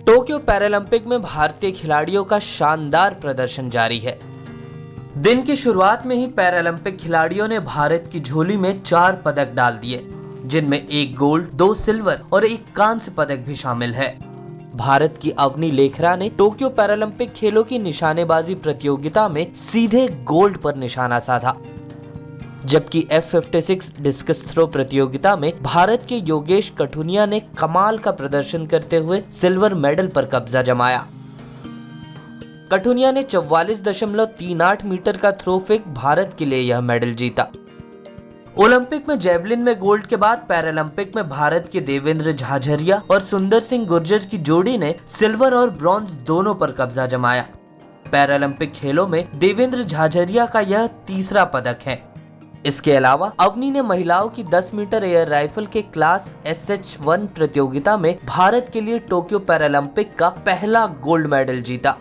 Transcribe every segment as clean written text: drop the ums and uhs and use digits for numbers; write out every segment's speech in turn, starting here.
Tokyo Paralympic में भारतीय खिलाड़ियों का शानदार प्रदर्शन जारी है। दिन की शुरुआत में ही पैरालंपिक खिलाड़ियों ने भारत की झोली में 4 पदक डाल दिए, जिनमें 1 गोल्ड, 2 सिल्वर और 1 कांस्य पदक भी शामिल है। भारत की अवनी लेखरा ने टोक्यो पैरालंपिक खेलों की निशानेबाजी प्रतियोगिता में सीधे गोल्ड पर निशाना साधा, जबकि F56 डिस्कस थ्रो प्रतियोगिता में भारत के योगेश कठुनिया ने कमाल का प्रदर्शन करते हुए सिल्वर मेडल पर कब्जा जमाया। कठुनिया ने 44.38 मीटर का थ्रो फेंक भारत के लिए यह मेडल जीता। ओलंपिक में जेवलिन में गोल्ड के बाद पैरालंपिक में भारत के देवेंद्र झाझरिया और सुंदर सिंह गुर्जर की जोड़ी ने सिल्वर और ब्रॉन्ज दोनों पर कब्जा जमाया। पैरालंपिक खेलों में देवेंद्र झाझरिया का यह तीसरा पदक है। इसके अलावा अवनी ने महिलाओं की 10 मीटर एयर राइफल के क्लास SH1 प्रतियोगिता में भारत के लिए टोक्यो पैरालंपिक का पहला गोल्ड मेडल जीता।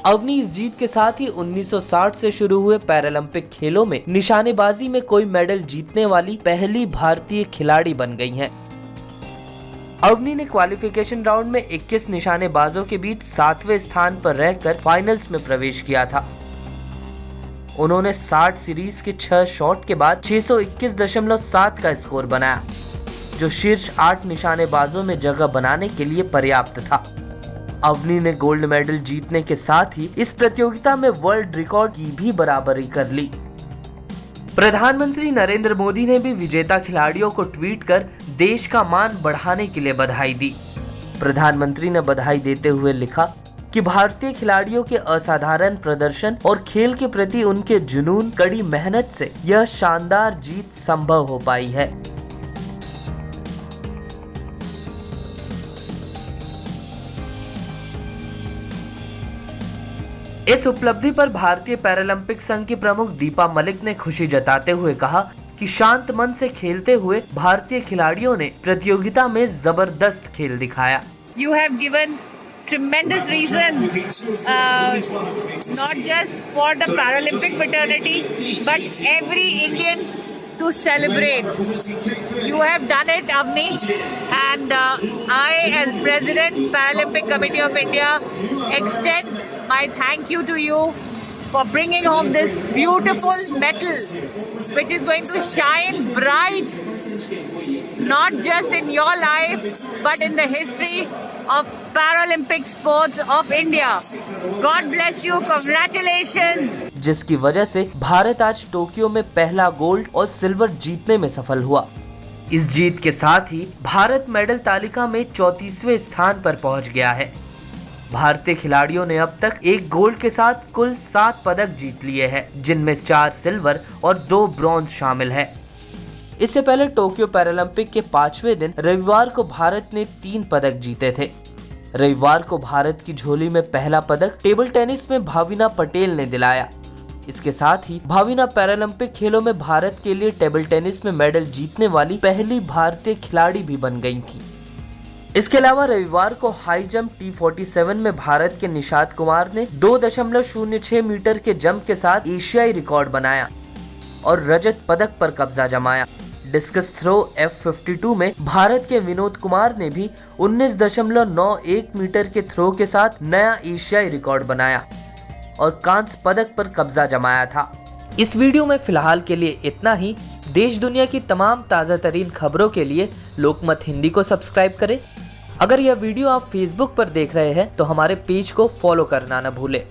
अवनी इस जीत के साथ ही 1960 से शुरू हुए पैरालंपिक खेलों में निशानेबाजी में कोई मेडल जीतने वाली पहली भारतीय खिलाड़ी बन गई हैं। अवनी ने क्वालिफिकेशन राउंड में 21 निशानेबाजों के बीच 7वें स्थान पर रहकर फाइनल्स में प्रवेश किया था। उन्होंने 60 सीरीज के 6 शॉट के बाद 621.7 का स्कोर बनाया, जो शीर्ष 8 निशानेबाजों में जगह बनाने के लिए पर्याप्त था। अवनी ने गोल्ड मेडल जीतने के साथ ही इस प्रतियोगिता में वर्ल्ड रिकॉर्ड की भी बराबरी कर ली। प्रधानमंत्री नरेंद्र मोदी ने भी विजेता खिलाड़ियों को ट्वीट कर देश का मान बढ़ाने के लिए बधाई दी। प्रधानमंत्री ने बधाई देते हुए लिखा कि भारतीय खिलाड़ियों के असाधारण प्रदर्शन और खेल के प्रति उनके जुनून, कड़ी मेहनत से यह शानदार जीत संभव हो पाई है। इस उपलब्धि पर भारतीय पैरालंपिक संघ की प्रमुख दीपा मलिक ने खुशी जताते हुए कहा कि शांत मन से खेलते हुए भारतीय खिलाड़ियों ने प्रतियोगिता में जबरदस्त खेल दिखाया। You have given tremendous reason, not just for the Paralympic fraternity, but every Indian to celebrate. You have done it, Avni, and I, as President, Paralympic Committee of India, extend my thank you to you for bringing home this beautiful medal, which is going to shine bright, not just in your life, but in the history of Paralympic sports of India. God bless you. Congratulations. जिसकी वजह से भारत आज Tokyo में पहला gold और silver जीतने में सफल हुआ। इस जीत के साथ ही भारत मेडल तालिका में 34वें स्थान पर पहुंच गया है। भारतीय खिलाड़ियों ने अब तक 1 गोल्ड के साथ कुल 7 पदक जीत लिए हैं, जिनमें 4 सिल्वर और 2 ब्रॉन्ज शामिल है। इससे पहले टोक्यो पैरालंपिक के 5वें दिन रविवार को भारत ने 3 पदक जीते थे। रविवार को भारत की झोली में पहला पदक टेबल टेनिस में भाविना पटेल ने दिलाया। इसके साथ ही भाविना पैरालंपिक खेलों में भारत के लिए टेबल टेनिस में मेडल जीतने वाली पहली भारतीय खिलाड़ी भी बन गई थी। इसके अलावा रविवार को हाई जंप T47 में भारत के निशात कुमार ने 2.06 मीटर के जंप के साथ एशियाई रिकॉर्ड बनाया और रजत पदक पर कब्जा जमाया। डिस्कस थ्रो F52 में भारत के विनोद कुमार ने भी 19.91 मीटर के थ्रो के साथ नया एशियाई रिकॉर्ड बनाया और कांस्य पदक पर कब्जा जमाया था। इस वीडियो में फिलहाल के लिए इतना ही। देश दुनिया की तमाम ताज़ा तरीन खबरों के लिए लोकमत हिंदी को सब्सक्राइब करें। अगर यह वीडियो आप फेसबुक पर देख रहे हैं तो हमारे पेज को फॉलो करना न भूलें।